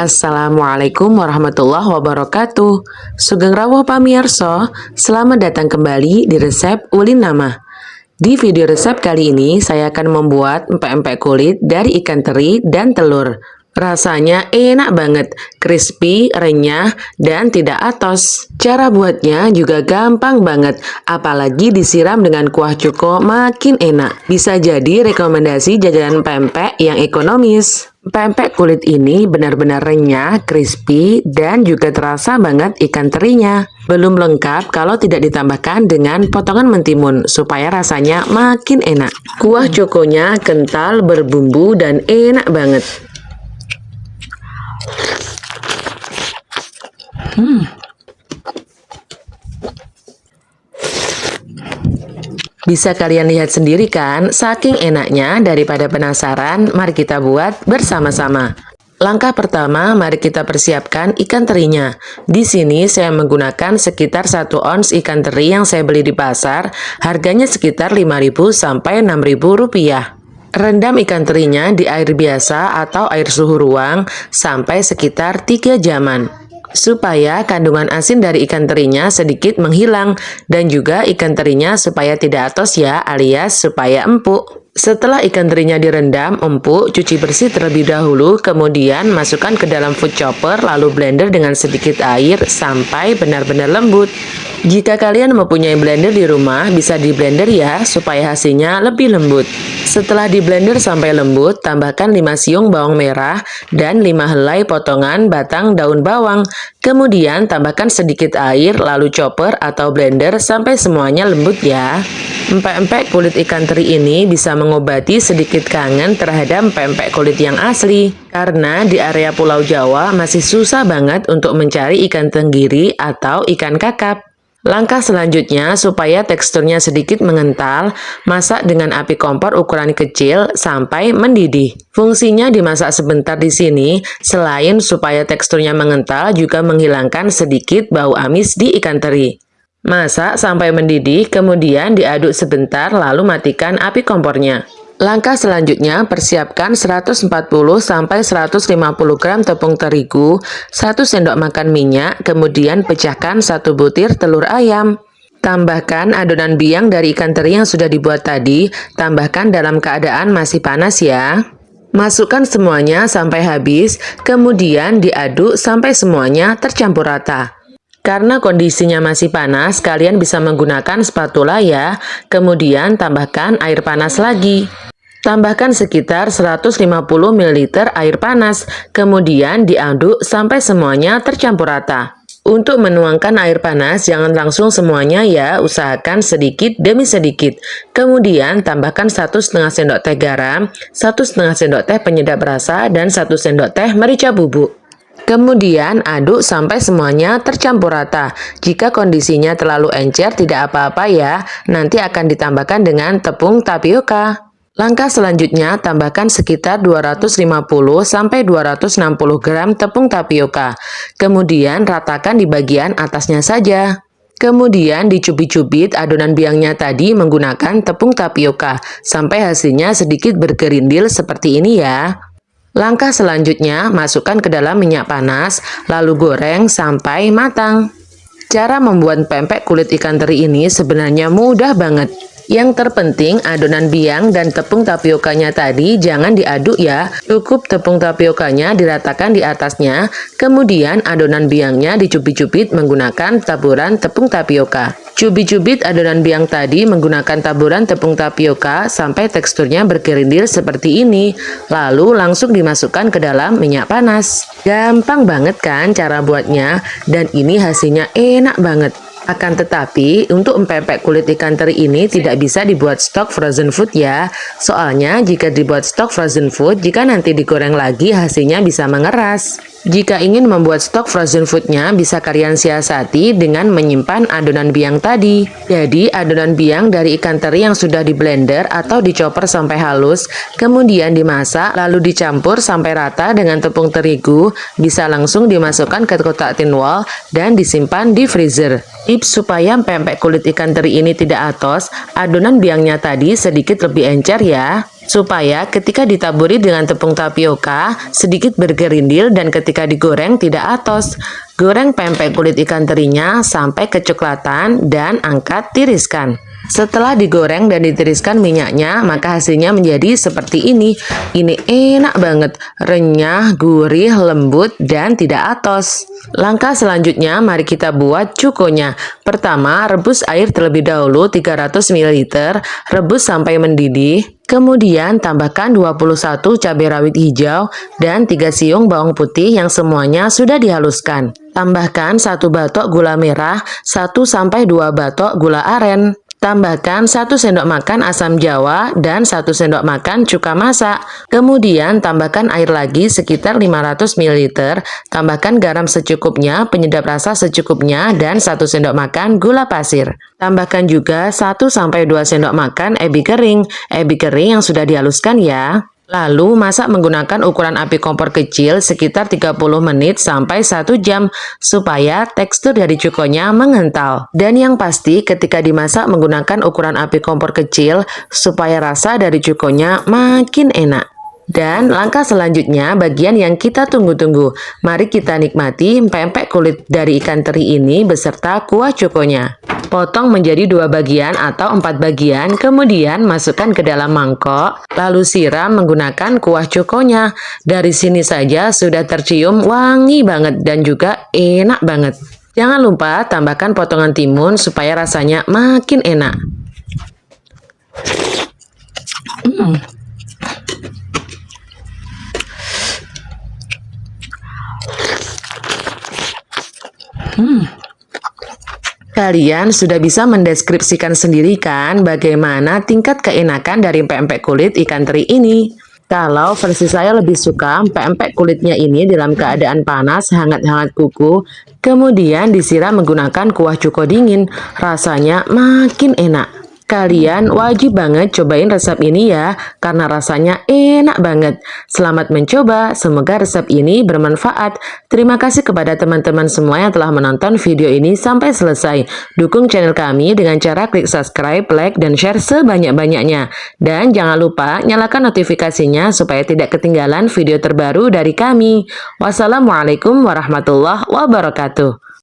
Assalamualaikum warahmatullahi wabarakatuh. Sugeng rawuh pamirsa, selamat datang kembali di resep Ulin Nama. Di video resep kali ini saya akan membuat empek-empek kulit dari ikan teri dan telur. Rasanya enak banget, crispy, renyah, dan tidak atos. Cara buatnya juga gampang banget, apalagi disiram dengan kuah cuko makin enak. Bisa jadi rekomendasi jajanan pempek yang ekonomis. Pempek kulit ini benar-benar renyah, crispy, dan juga terasa banget ikan terinya. Belum lengkap kalau tidak ditambahkan dengan potongan mentimun supaya rasanya makin enak. Kuah cokonya kental, berbumbu, dan enak banget. Bisa kalian lihat sendiri kan, saking enaknya. Daripada penasaran, mari kita buat bersama-sama. Langkah pertama, mari kita persiapkan ikan terinya. Di sini saya menggunakan sekitar 1 ons ikan teri yang saya beli di pasar, harganya sekitar 5.000 sampai 6.000 rupiah. Rendam ikan terinya di air biasa atau air suhu ruang sampai sekitar 3 jaman. Supaya kandungan asin dari ikan terinya sedikit menghilang dan juga ikan terinya supaya tidak atos ya, alias supaya empuk. Setelah ikan terinya direndam empuk, cuci bersih terlebih dahulu, kemudian masukkan ke dalam food chopper lalu blender dengan sedikit air sampai benar-benar lembut. Jika kalian mempunyai blender di rumah, bisa di blender ya, supaya hasilnya lebih lembut. Setelah di blender sampai lembut, tambahkan 5 siung bawang merah dan 5 helai potongan batang daun bawang. Kemudian tambahkan sedikit air, lalu chopper atau blender sampai semuanya lembut ya. Empek-empek kulit ikan teri ini bisa mengobati sedikit kangen terhadap empek-empek kulit yang asli. Karena di area Pulau Jawa masih susah banget untuk mencari ikan tenggiri atau ikan kakap. Langkah selanjutnya, supaya teksturnya sedikit mengental, masak dengan api kompor ukuran kecil sampai mendidih. Fungsinya dimasak sebentar di sini, selain supaya teksturnya mengental, juga menghilangkan sedikit bau amis di ikan teri. Masak sampai mendidih, kemudian diaduk sebentar lalu matikan api kompornya. Langkah selanjutnya, persiapkan 140 sampai 150 gram tepung terigu, 1 sendok makan minyak, kemudian pecahkan 1 butir telur ayam. Tambahkan adonan biang dari ikan teri yang sudah dibuat tadi, tambahkan dalam keadaan masih panas ya. Masukkan semuanya sampai habis, kemudian diaduk sampai semuanya tercampur rata. Karena kondisinya masih panas, kalian bisa menggunakan spatula ya. Kemudian tambahkan air panas lagi. Tambahkan sekitar 150 ml air panas, kemudian diaduk sampai semuanya tercampur rata. Untuk menuangkan air panas, jangan langsung semuanya ya, usahakan sedikit demi sedikit. Kemudian tambahkan 1,5 sendok teh garam, 1,5 sendok teh penyedap rasa, dan 1 sendok teh merica bubuk. Kemudian aduk sampai semuanya tercampur rata. Jika kondisinya terlalu encer tidak apa-apa ya, nanti akan ditambahkan dengan tepung tapioka. Langkah selanjutnya, tambahkan sekitar 250 sampai 260 gram tepung tapioka. Kemudian ratakan di bagian atasnya saja. Kemudian dicubit-cubit adonan biangnya tadi menggunakan tepung tapioka sampai hasilnya sedikit bergerindil seperti ini ya. Langkah selanjutnya, masukkan ke dalam minyak panas, lalu goreng sampai matang. Cara membuat pempek kulit ikan teri ini sebenarnya mudah banget. Yang terpenting adonan biang dan tepung tapiokanya tadi jangan diaduk ya, cukup tepung tapiokanya diratakan di atasnya, kemudian adonan biangnya dicubit-cubit menggunakan taburan tepung tapioka. Cubit-cubit adonan biang tadi menggunakan taburan tepung tapioka sampai teksturnya bergerindil seperti ini, lalu langsung dimasukkan ke dalam minyak panas. Gampang banget kan cara buatnya, dan ini hasilnya enak banget. Akan tetapi, untuk empek-empek kulit ikan teri ini tidak bisa dibuat stok frozen food ya. Soalnya jika dibuat stok frozen food, jika nanti digoreng lagi hasilnya bisa mengeras. Jika ingin membuat stok frozen foodnya, bisa kalian siasati dengan menyimpan adonan biang tadi. Jadi, adonan biang dari ikan teri yang sudah di blender atau dicoper sampai halus, kemudian dimasak, lalu dicampur sampai rata dengan tepung terigu, bisa langsung dimasukkan ke kotak tin wall dan disimpan di freezer. Tips supaya pempek kulit ikan teri ini tidak atos, adonan biangnya tadi sedikit lebih encer ya. supaya ketika ditaburi dengan tepung tapioka sedikit bergerindil dan ketika digoreng tidak atos. Goreng pempek kulit ikan terinya sampai kecoklatan dan angkat, tiriskan. Setelah digoreng dan ditiriskan minyaknya, maka hasilnya menjadi seperti ini. Ini enak banget, renyah, gurih, lembut, dan tidak atos. Langkah selanjutnya, mari kita buat cukonya. Pertama, rebus air terlebih dahulu 300 ml, rebus sampai mendidih. Kemudian tambahkan 21 cabai rawit hijau dan 3 siung bawang putih yang semuanya sudah dihaluskan. Tambahkan 1 batok gula merah, 1-2 batok gula aren. Tambahkan 1 sendok makan asam jawa dan 1 sendok makan cuka masak. Kemudian tambahkan air lagi sekitar 500 ml. Tambahkan garam secukupnya, penyedap rasa secukupnya, dan 1 sendok makan gula pasir. Tambahkan juga 1-2 sendok makan ebi kering. Ebi kering yang sudah dihaluskan ya. Lalu masak menggunakan ukuran api kompor kecil sekitar 30 menit sampai 1 jam supaya tekstur dari cukonya mengental. Dan yang pasti ketika dimasak menggunakan ukuran api kompor kecil supaya rasa dari cukonya makin enak. Dan langkah selanjutnya bagian yang kita tunggu-tunggu. Mari kita nikmati pempek kulit dari ikan teri ini beserta kuah cukonya. Potong menjadi 2 bagian atau 4 bagian, kemudian masukkan ke dalam mangkok, lalu siram menggunakan kuah cukonya. Dari sini saja sudah tercium wangi banget dan juga enak banget. Jangan lupa tambahkan potongan timun supaya rasanya makin enak. Kalian sudah bisa mendeskripsikan sendiri kan bagaimana tingkat keenakan dari pempek kulit ikan teri ini. Kalau versi saya lebih suka pempek kulitnya ini dalam keadaan panas, hangat-hangat kuku, kemudian disiram menggunakan kuah cuko dingin. Rasanya makin enak. Kalian wajib banget cobain resep ini ya, karena rasanya enak banget. Selamat mencoba, semoga resep ini bermanfaat. Terima kasih kepada teman-teman semua yang telah menonton video ini sampai selesai. Dukung channel kami dengan cara klik subscribe, like, dan share sebanyak-banyaknya. Dan jangan lupa nyalakan notifikasinya supaya tidak ketinggalan video terbaru dari kami. Wassalamualaikum warahmatullahi wabarakatuh.